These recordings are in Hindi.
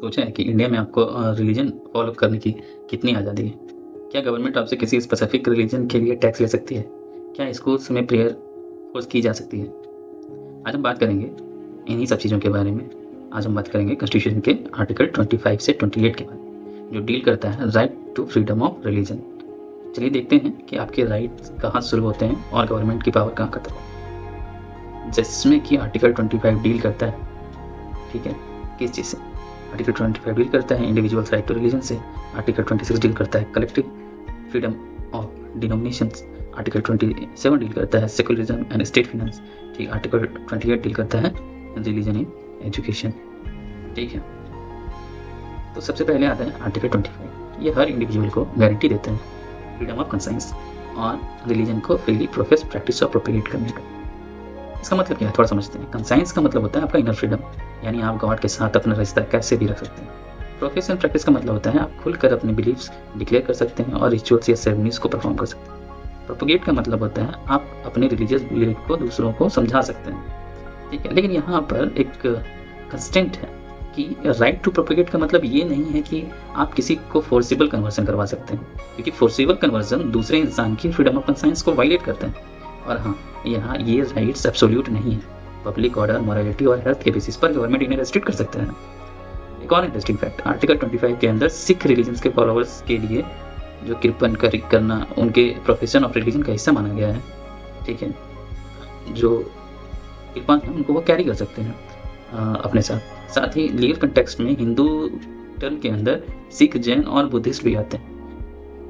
सोचा है कि इंडिया में आपको रिलीजन फॉलो करने की कितनी आज़ादी है? क्या गवर्नमेंट आपसे किसी स्पेसिफिक रिलीजन के लिए टैक्स ले सकती है? क्या स्कूल्स में प्रेयर फोर्स की जा सकती है? आज हम बात करेंगे इन्हीं सब चीज़ों के बारे में। आज हम बात करेंगे कॉन्स्टिट्यूशन के आर्टिकल 25 से 28 के बारे में, जो डील करता है right to freedom of religion. चलिए देखते हैं कि आपके राइट्स कहाँ शुरू होते हैं और गवर्नमेंट की पावर कहाँ खत्म होती है। जिसमें कि आर्टिकल 25 डील करता है, ठीक है, किस चीज़ से? आर्टिकल 25 डील करता है इंडिविजुअल्स राइट टू रिलीजन से। आर्टिकल 26 डील करता है collective freedom of denominations. Article 27 deal करता है सेकुलरिज्म एंड स्टेट फिनेंस। ठीक, आर्टिकल 28 डील करता है रिलीजन इन एजुकेशन। ठीक है, तो सबसे पहले आता है आर्टिकल 25। ये हर इंडिविजुअल को गारंटी देता है फ्रीडम ऑफ कंसाइंस और रिलीजन को फ्रीली प्रोफेस, प्रैक्टिस और प्रोपेगेट करने का। इसका मतलब क्या है, थोड़ा समझते हैं। कंसाइंस का मतलब होता है आपका इनर फ्रीडम, यानी आप गॉड के साथ अपना रिश्ता कैसे भी रख सकते हैं। प्रोफेस एंड प्रैक्टिस का मतलब होता है आप खुलकर अपने बिलीफ्स डिक्लेयर कर सकते हैं और रिचुअल्स या सेरेमनीज को परफॉर्म कर सकते हैं। प्रोपेगेट का मतलब होता है आप अपने रिलीजियस बिलीफ को दूसरों को समझा सकते हैं। ठीक है, लेकिन यहाँ पर एक कंस्टेंट है कि राइट टू प्रोपेगेट का मतलब ये नहीं है कि आप किसी को फोर्सिबल कन्वर्सन करवा सकते हैं, क्योंकि फोर्सिबल कन्वर्सन दूसरे इंसान की फ्रीडम ऑफ कंसाइंस को वायलेट करते हैं। और हाँ, यहाँ ये राइट्स एब्सोल्यूट नहीं है। पब्लिक ऑर्डर, मोरालिटी और हेल्थ के बेसिस पर गवर्नमेंट इन्हें रेस्ट्रिक्ट कर सकते हैं। एक और इंटरेस्टिंग फैक्ट, आर्टिकल 25 के अंदर सिख रिलीजन्स के फॉलोअर्स के लिए जो कृपन करना उनके प्रोफेशन ऑफ रिलीजन का हिस्सा माना गया है। ठीक है, जो कृपन है उनको वो कैरी कर सकते हैं अपने साथ ही लीगल कंटेक्स्ट में हिंदू टर्म के अंदर सिख, जैन और बुद्धिस्ट भी आते हैं।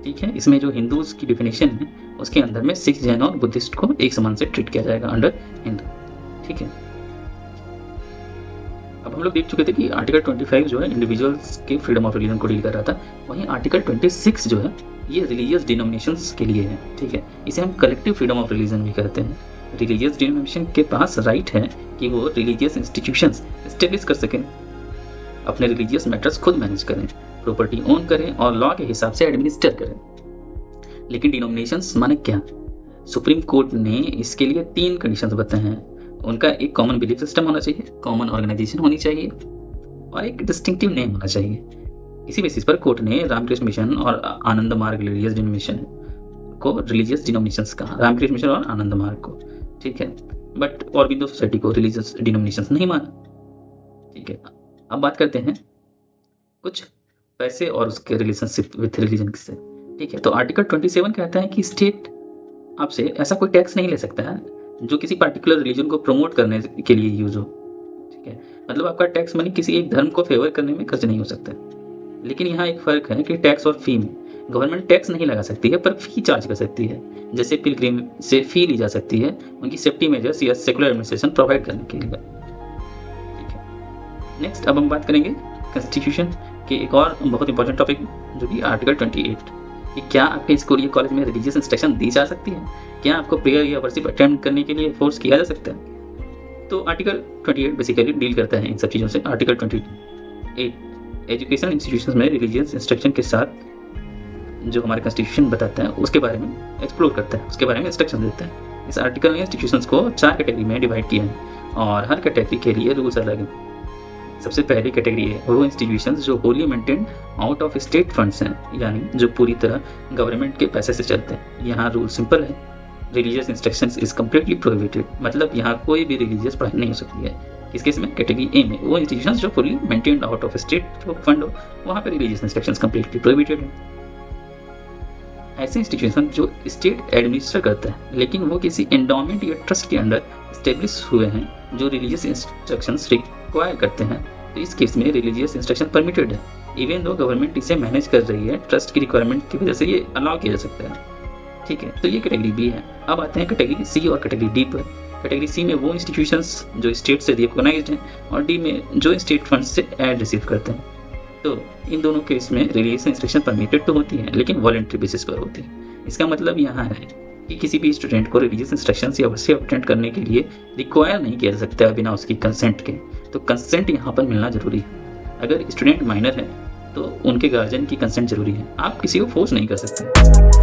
ठीक है, इसमें जो हिंदूज की डिफिनेशन है उसके अंदर में सिख, जैन और बुद्धिस्ट को एक समान से ट्रीट किया जाएगा अंडर हिंदू। ठीक है, अब हम लोग देख चुके थे कि आर्टिकल 25 जो है इंडिविजुअल्स के फ्रीडम ऑफ रिलीजन को डील कर रहा था। वहीं आर्टिकल 26 जो है ये रिलीजियस डिनोमिनेशंस के लिए है। ठीक है, इसे हम कलेक्टिव फ्रीडम ऑफ रिलीजन भी कहते हैं। रिलीजियस डिनोमिनेशन के पास राइट है कि वो रिलीजियस इंस्टीट्यूशंस एस्टेब्लिश कर सकें, अपने रिलीजियस मैटर्स खुद मैनेज करें, प्रॉपर्टी ओन करें और लॉ के हिसाब से एडमिनिस्टर करें। लेकिन डिनोमिनेशंस माने क्या? सुप्रीम कोर्ट ने इसके लिए 3 कंडीशंस बताए हैं। उनका एक कॉमन बिलीफ सिस्टम होना चाहिए, कॉमन ऑर्गेनाइजेशन होनी चाहिए और एक डिस्टिंक्टिव नेम होना चाहिए। इसी बेसिस पर कोर्ट ने रामकृष्ण मिशन और आनंद मार्ग रिलीजियस डिनोमिनेशन को रिलीजियस डिनोमिनेशंस कहा, रामकृष्ण मिशन और आनंद मार्ग को। ठीक है, बट ऑरबिंदो सोसाइटी को रिलीजियस डिनोमिनेशंस नहीं माना। ठीक है, अब बात करते हैं कुछ पैसे और उसके रिलेशनशिप विथ रिलीजन से। ठीक है, तो आर्टिकल 27 कहता है कि स्टेट आपसे ऐसा कोई टैक्स नहीं ले सकता है जो किसी पार्टिकुलर रिलीजन को प्रमोट करने के लिए यूज हो। ठीक है, मतलब आपका टैक्स मनी किसी एक धर्म को फेवर करने में खर्च नहीं हो सकता। लेकिन यहाँ एक फ़र्क है कि टैक्स और फी में गवर्नमेंट टैक्स नहीं लगा सकती है पर फी चार्ज कर सकती है। जैसे पिलग्रिम से फी ली जा सकती है उनकी सेफ्टी मेजर्स या सेकुलर एडमिनिस्ट्रेशन प्रोवाइड करने के लिए। ठीक है, नेक्स्ट अब हम बात करेंगे कॉन्स्टिट्यूशन के एक और बहुत इंपॉर्टेंट टॉपिक जो कि आर्टिकल 28 कि क्या आपके स्कूल या कॉलेज में रिलीजियस इंस्ट्रक्शन दी जा सकती है? क्या आपको प्रेयर या वर्शिप अटेम्प्ट करने के लिए फोर्स किया जा सकता है? तो आर्टिकल 28 बेसिकली डील करता है इन सब चीज़ों से। आर्टिकल 28 एजुकेशन इंस्टीट्यूशंस में रिलीजियस इंस्ट्रक्शन के साथ जो हमारे कॉन्स्टिट्यूशन बताता है उसके बारे में एक्सप्लोर करता है, उसके बारे में इंस्ट्रक्शन देता है। इस आर्टिकल ने इंस्टीट्यूशंस को 4 कैटेगरी में डिवाइड किया है और हर कैटेगरी के लिए रूल्स अलग हैं। सबसे पहली कैटेगरी है वो इंस्टीट्यूशंस जो Holi maintain out of state funds हैं, यानी जो पूरी तरह गवर्नमेंट के पैसे से चलते हैं। यहाँ रूल सिंपल है, religious instructions is completely prohibited, मतलब यहाँ कोई भी रिलीजियस पढ़ाई नहीं हो सकती है। किस केस में? कैटेगरी ए में वो इंस्टीट्यूशंस जो fully maintained out of state fund हो, वहाँ पे रिलीजियस इंस्ट्रक्शंस कम्प्लीटली प्रोहिबिटेड है। ऐसे इंस्टीट्यूशन जो स्टेट एडमिनिस्टर करता है लेकिन वो किसी एंडोमेंट या ट्रस्ट के अंडर स्टेब्लिश हुए हैं जो रिलीजियस इंस्ट्रक्शंस रिक्वायर करते हैं, तो इस केस में रिलीजियस इंस्ट्रक्शन परमिटेड है। इवन दो गवर्नमेंट इसे मैनेज कर रही है, ट्रस्ट की रिक्वायरमेंट की वजह से ये अलाउ किया जा सकता है। ठीक है, तो ये कैटेगरी बी है। अब आते हैं कैटेगरी सी और कैटेगरी डी पर। कैटेगरी सी में वो इंस्टीट्यूशंस जो स्टेट से रिकॉग्नाइज्ड हैं और डी में जो स्टेट फंड से एड रिसीव करते हैं। तो इन दोनों केस में रिलीजियस इंस्ट्रक्शन परमिटेड तो होती है लेकिन वॉलंटरी बेसिस पर होती है। इसका मतलब यहाँ है कि किसी भी स्टूडेंट को रिलीजियस इंस्ट्रक्शंस या वर्शिप अटेंड करने के लिए रिक्वायर नहीं किया जा सकता है बिना उसकी कंसेंट के। तो कंसेंट यहाँ पर मिलना जरूरी है। अगर स्टूडेंट माइनर है तो उनके गार्जियन की कंसेंट जरूरी है, आप किसी को फोर्स नहीं कर सकते।